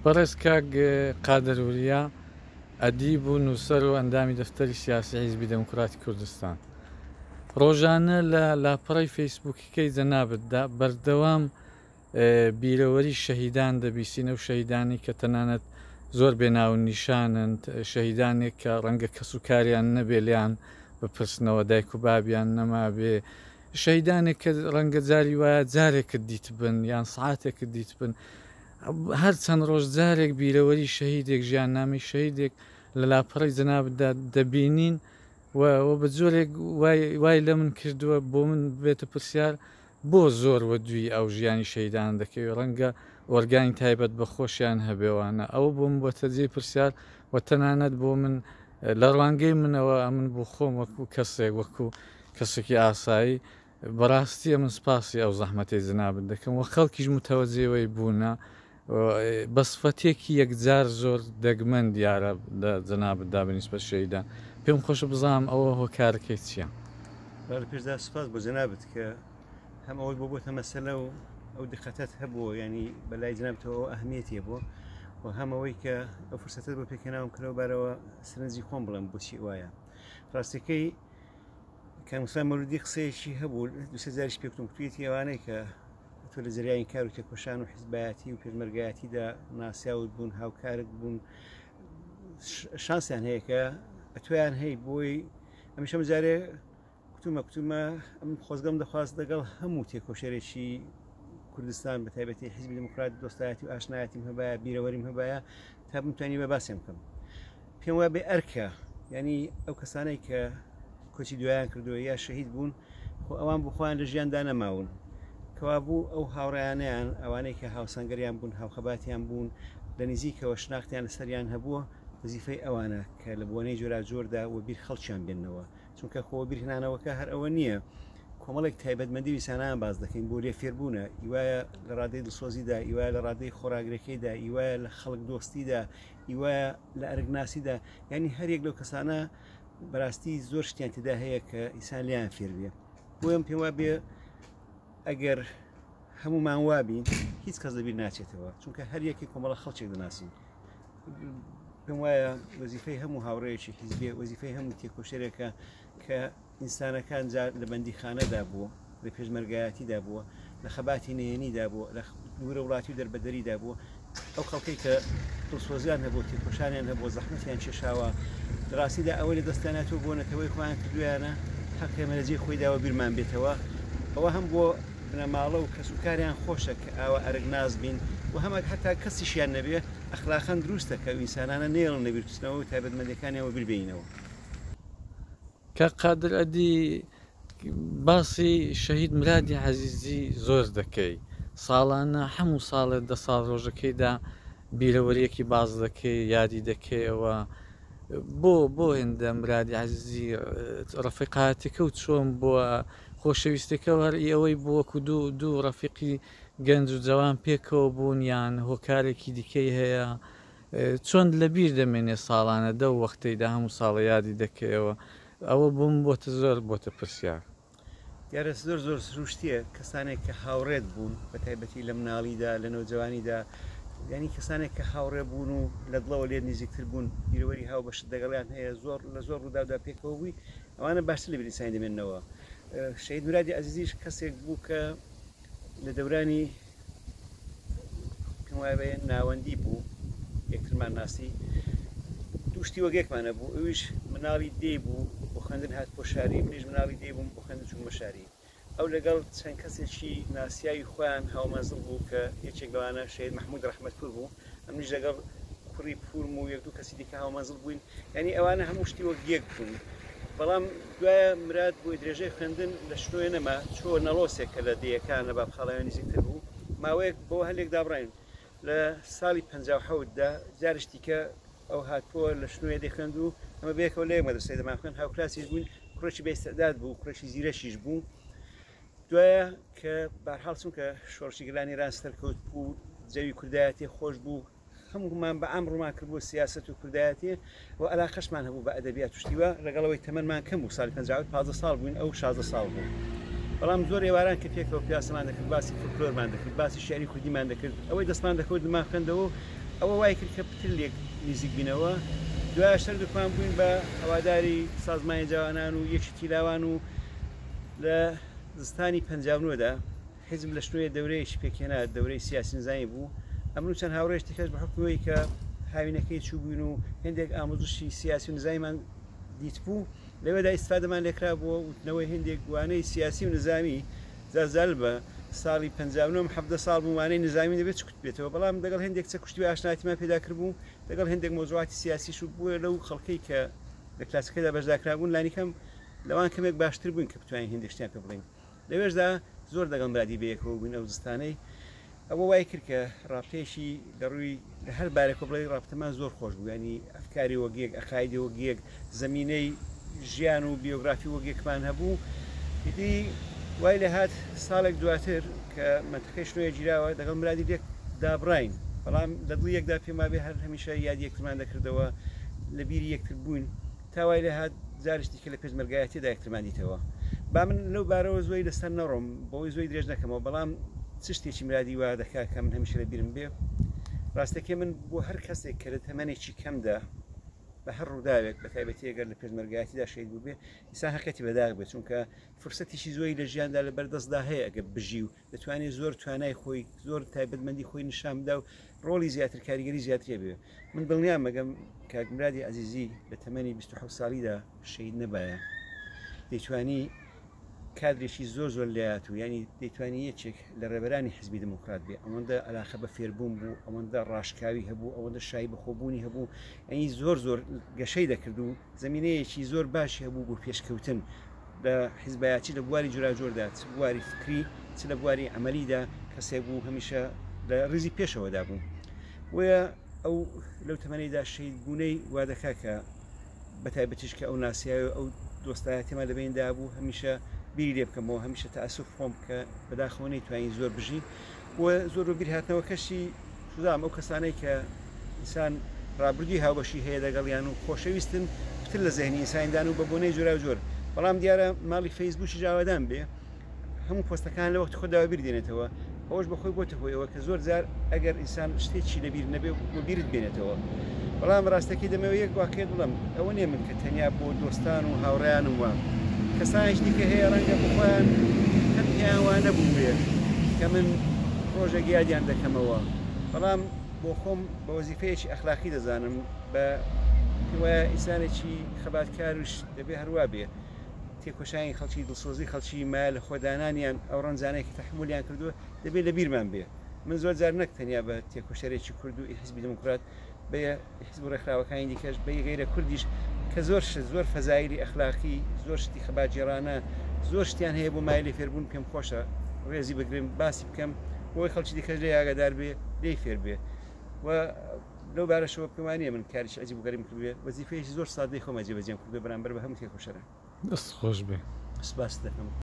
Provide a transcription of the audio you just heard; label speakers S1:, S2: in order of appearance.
S1: بەڕێز کاک قادەروریا ئەدیب و نووسەر و ئەندامی دەفتەری سیاسی حیزبی دەموکراتی کوردستان ڕۆژانە لە لاپەڕەی فەیسبووکیکەی جەنابەتدا بەردەوام بیرەوەری شەهیدان دەبیستینە و شەهیدانی کە تەنانەت زۆر بێناو نیشانن، شەهیدانێک کە ڕەنگە کەس و کاریان نەبێ لیان بپرسنەوە، دایک و بابیان نەمابێ، شەهیدانێک کە ڕەنگە جاری وایە جارێکت دیت بن یان سعاتێکت دیت بن، هەر چەند ڕۆژ جارێک بیرەوەری شەهیدێک ژیاننامەی شەهیدێک لە لاپەڕەی جەنابەتدا دەبینین و بە جۆرێک وای لە من کردووە بۆ من بێتە پرسیار بۆ زۆر وە دوی ئەو ژیانی شەهیدان دەکەوێت، ڕەنگە ئۆرگانی تایبەت بە خۆشیان هەبێوانە. ئەوە بۆ من بۆتە جێ پرسیار و تەنانەت بۆ من لە ڕوانگەی منەوە من بۆ خۆم وەکو کەسێک وەکو کەسێکی ئاسایی بەڕاستیە من سپاسی ئەو زەحمەتەی جەنابەت دەکەم و خەڵکیش متەوەجێەوەی بوونە بە سفەتێکی یەکجار زۆر دەگمەن دیارە جەنابەتدا بەنسبەت شەهیدان. پێم خۆشە بزانم ئەوە هۆکارەکەی چییە؟
S2: پێشدا سپاس بۆ جەنابەت کە هەم ئەوەی بۆتە مەسەلە و ئەو دقەتت هەبووە، ینی بەلای جەنابەتەوە ئەهمیەتیە بۆ و هەمەوەی کە ئەو فرسەتت بۆ پێکەناوم کردەوە بارەوە سرنجی خۆم بڵێم بۆچی وایە. ڕاستەکەی کە موسڵمان مەولودی قسەیەکی هەبوو دوسێ جاریش پێکتم کوێتی ئەوانەی کە تۆ لە جریانی کار و تێکۆشان و حیزبایەتی و پێشمەرگایەتیدا ناسیاوت بوون، هاوکارت بوون، شانسیان هەیە کە ئەتویان هەی بۆی ئەمیشەم جارێ کتومە ئەم خۆزگەم دەخواست لەگەڵ هەموو تێکۆشێرێکی کوردستان بە تایبەتی حیزبی دموکراتی دۆستایەتی و ئاشنایەتیم هەبایە، بیرەوەریم هەبایە تا بتوانانی بە باسێم بکەم. پێم وایە بێ ئەرکە، ینی ئەو کەسانەی کە کۆچی دوایان کردووە یا شەهید بوون خۆ ئەوان بخۆیان لە ژیاندا نەماون، کەوا بوو ئەو هاوڕێیانیان ئەوانەی کە هاوسەنگەریان بوون، هاوخەباتیان بوون، لە نزیکەوە شناختیان لەسەریان هەبووە، وەزیفەی ئەوانە کە لە بۆنەی جۆرا جۆردا و بیر خەڵکیان بێننەوە، چونکە خۆ بیرهێنانەوەکە هەر ئەوە نییە، کۆمەڵێک تایبەتمەندی ویسانیان باز دەکەین بۆ لێفێربوونە، ئیوایە لە ڕادەی دڵسۆزیدا، ئیوایە لە ڕادەی خۆراگرەکەیدا، ئیوایە لە خەڵک دۆستیدا، ئیوایە لە ئەرگناسیدا، ینی هەرێک لەو کەسانە بەڕاستی زۆر شتیان تێدا هەیە کە ئیسان لیان فێر بێ. بۆیەم پێم وایە بێ ئەگەر هەمومان وابین هیچ کەس لەبیر ناچێتەوە، چونکە هەر یەکی کۆمەڵە خەڵکێک دەناسین. پێم وایە وەزیفەی هەموو هاوڕێیەکی حیزبێ، وەزیفەی هەموو تێکۆشێرێکە کە ئینسانەکان جار لە بەندیخانەدا بووە، لە پێشمەرگایەتیدا بووە، لە خەباتی نهێنیدا بووە، لە دوورە وڵاتی و دەربەدەریدا بووە، ئەو خەڵکەی کە دڵسۆزیان هەبوو، تێکۆشانیان هەبوو، زەحمەتیان کێشاوە، ڕاستیدا ئەوەی لە دەستاناتەوە بۆ نەتەوەی خۆیان کردویانە حەقێمە لەجێ خۆیداوە بیرمان بێتەوە. ئەوە هەم بۆ بنەماڵە و کەسوکاریان خۆشە کە ئاوە ئەرگ ناز بین و هەمەک حتا کەسیشیان نەبێ ئەخلاقەن دروستە کە ئینسانانە نێڵن نەبیرکردنەوە و تایبەتمەندەکانیەوە بیربینەوە.
S1: کە قادر ئەدی باسی شەهید مرادی عەزیزی زۆر دەکەی، ساڵانە هەموو ساڵێک 10 ساڵ ڕۆژەکەیدا بیرەوەریەکی باز دەکەی، یادی دەکەیەوە. بۆ هێندە مرادی عەزیزی ڕەفیقاتەکە و چۆن بووە خۆشەویستەکە هەر ئەوەی بووەکو دوو ڕەفیقی گەنج و جەوان پێکەوە بوون یان هۆکارێکی دیکەی هەیە، چۆن لەبیر دەمێنێ ساڵانە دە وەختەیدا هەموو ساڵە یادی دەکەیەوە؟ ئەوە بووم بۆتە زۆر بۆتە پرسیار.
S2: دیارە زۆر سروشتیە کەسانێک کە هاوڕێت بوون بە تایبەتی لە مناڵیدا لە نەوجوانیدا، ینی کەسانێک کە هاوڕێ بوون و لە دڵەوە لێ نزیکتر بوون، بیرەوەری هاو بەشت دەگەڵیان هەیە، لە زۆر ڕووداودا پێکەوە بووی، ئەوانە باشتر لە بیرسانی دەمێننەوە. شەهید مرادی عەزیزیش کەسێک بوو کە لە دەورانی پێم وایە ناوەندی بوو، یەکترمان ناسی، دووشتی وەگێکمانە بوو، ئەویش مناڵی دێ بوو بۆ خوێندن هات بۆ شاری، منیش مناڵی دێ بووم بۆ خوێندن چوون بە شاری. ئەو لەگەڵ چەند کەسێکی ناسیاوی خۆیان هاومەزڵ بوو کە یەکێک لەوانە شەهید محمود ڕەحمەتپور بوو، ئەمنیش لەگەڵ کوڕی پورم و یەک دوو کەسی دیکە هاومەزڵ بووین، ینی ئەوانە هەموو شتی وەک یەک بوون. بەڵام دوایە مراد بۆی درێژەی خوێندن لە شنوێ نەما، چۆ نەڵۆسێک کە لە دەیەکانە با بخەڵەوێ نزیکتر بوو، ماوەیەک بۆ هەلێک دابڕین لە ساڵی 57دا جارشتی کە ئەو هاتووە لە شنوێ دەخوێند و ئەمە بێکەوە لە یەک مەدرسەی دەمان خوێن، هاوکلاسیش بووین، کوڕێکی بێئیستعداد بوو، کوڕێکی زیرەشیش بوو. دوایە کە بەرحاڵ چونکە شۆڕشی گەلانی ئێران سەرکەوت بوو، جەوی کوردایەتی خۆش بوو، هەموومان بە ئەم ڕوومان کرد بۆ سیاست و کوردایەتی و علاقەشمان هەبوو بە ئەدەبیات و شتیوە، لەگەڵەوەی تەمەنمان کەم بوو، ساڵی 15 ساڵ بووین، ئەو 16 ساڵ بوو. بەڵام زۆر ێواران کە پێکەوە پیاسەمان دەکرد، باسی فولکلۆرمان دەکرد، باسی شێعری کوردیمان دەکرد، ئەوەی دەستمان دەکەوت دمان خوێندەوە ئەوە وای کرد کە پتر لێک نزیک بینەوە دوای شەر دوکمان بووین بە هەواداری سازمانی جوانان و یەکشتی لاوان و لە زستانی 59دا حیزب لە شنوێ دەورەیەکی پێکێنا دەورەی سیاسی نزانی بوو ئەمروو چەند هاوڕێشتی کەس بە حکمەوەی کە هاوینەکەی چوو بووین و هێندێک ئامۆزشی سیاسی و نزایمان دیت بوو لەوێدا ئیسفادەمان لێکرا بووە وتنەوەی هێندێک وانەی سیاسی و نظامی زال بە ساڵی 59 17 ساڵ بوومانەی نظامی دەبێت چکوت بێتەوە بەڵام دەگەڵ هێندێک چە کوشتی ئاشناتیمان پێدا کردبوو دەگەڵ هێندێک مۆزوعاتی سیاسیش و بووە لەو خەڵکەی کە لە کلاسەکەدا بەشداکرابوون لانیکەم لەوان کەمێک باشتر بووین کە بتوانین هێندێک شتیان پێ بڵین لەوێشدا زۆر دەگەڵ برادی بەیەکەوە بووین ئەو زستانەی ئەوە وای کرد کە ڕاپێشی دەڕووی لە هەر بارێکۆ بڵێ ڕابتەمان زۆر خۆش بوو ینی ئەفکاری وەگیەک ئەقایدی وەگیەک زمینەی ژیان و بیۆگرافی وەگیەکمان هەبوو ئیدی وای لە هات ساڵێک دواتر کە منتەقەی شنوێ گیراوە دەگەڵ مرادی لێک دابڕین بەڵام لە دڵ یەکدا پێما بێ هەر هەمیشە یاد یەکترمان دەکردەوە لە بیری یەکتر بووین تاوای لە هات جارشتی کە لە پێشمەرگایەتیدا یەکترمان دیتەوە با من لەو بارەوە زۆی لەسەر نەڕۆم بۆی زۆی درێژ نەکەمەوە بەڵام چ شتێکی مرادی وا دەکات کە من هەمیشە لە بیرم بێ ڕاستەکەی من بۆ هەر کەسێک کە لە تەمەنێکی کەمدا بە هەر ڕووداوێک بە تایبەتی ئەگەر لە پێشمەرگایەتیدا شەید بوو بێ ئیسان هەقەتی بەداغ بێت چونکە فرسەتیشی زۆری لە ژیاندا لە بەردەستدا هەیە ئەگە بژی و دەتوانێت زۆر توانای خۆی زۆر تایبەتمەندی خۆی نیشان بدا و ڕۆڵی زیاتر کاریگەری زیاترە بێ من دڵنیام مەگەم کاکمرادی عزیزی لە تەمەنی 27 ساڵیدا شەید نەبایە دەیتوانی کادرێکی زۆر لایات و ینی دەیتوانی یەکێک لە ڕێبەرانی حزبی دموکرات بێ ئەوەندە علاقە بە فێربوون بوو ئەوەندە ڕاشکاوی هەبوو ئەوەندە شای بەخۆبوونی هەبوو ئەنی زۆر گەشەی دەکرد و زمینەیەکی زۆر باشی هەبوو بۆ پێشکەوتن لە حیزبایەتی لە بواری جۆراجۆردا چ بواری فکری چ لە بواری عملیدا کەسێک بوو هەمیشە لە ڕزی پێشەوەدا بوو وە ئەو لەو تەمەنەیدا شەید بوونەی وا دەکا کە بەتایبەتیش کە ئەو ناسیاوی ئەو دۆستایەتێمە لەبێندا بوو هەمیشە بیری لێ بکەمەوە هەمیشە تەئەسف خۆم کە بەداخەوە نەیتوانین زۆر بژی وە زۆر بیر هاتنەوە کەشی سودام ئەو کەسانەی کە ئینسان ڕابردووی هاوبەشی هەیە لەگەڵیان و خۆشەویستن پتر لە زەهنی ئینساندان و بە بۆنەی جۆرا جۆر بەڵام دیارە ماڵی فەیسبووکی جاوادان بێ هەموو پۆستەکان لە وەختی خۆداوە بیر دێنێتەوە ئەوش بەخۆی بۆتە هۆیەوە کە زۆر جار ئەگەر ئینسان شتێکی لەبیر نەبێ بۆ بیرت بێنێتەوە بەڵام ڕاستەکەی دەمەوە یەک واقعیت بڵم ئەوە نییە من کە تەنیا بۆ دۆستان و هاوڕێیانم وام کەسانش دیکە هەیە ڕەنگە بخۆیان هەر پیاوان نەبوو بێ کە من ڕۆژێک یادیان دەکەمەوە بەڵام بۆ خۆم بە وەزیفەیەکی ئەخلاقی دەزانم بە وایە ئینسانێکی خەباتکاروش دەبێ هەروە بێ تێکۆشانی خەڵکی دڵسۆزی خەڵکی مایە لە خۆدانانیان ئەو ڕەنجانەیەکی تەحمولیان کردووە دەبێت لە بیرمان بێ من زۆر جار نەک تەنیا بە تێکۆشەرێکی کورد و حیزبی دموکرات بە حیزب ڕێکخراوەکانی دیکەش بە غیرە کوردیش کە زۆر فەزایلی ئەخلاقی زۆر شتی خەباتجێرانە زۆر شتیان هەیە بۆ مای لێ فێربوون پێم خۆشە ڕێزی بگرم باسی بکەم بۆی خەڵکی دیکەش لێ ئاگادار بێ لێی فێر بێ و لەو بارەشەوە پێوانیە من کاریش ئەجی بگەریم کردوێ وەزیفەیەکی زۆر سادەی خۆمە جێبەجێم کردو بەرامبەر بە هەموو تێکۆشەرە
S1: دەست خۆش بێ
S2: سپاس دەکەم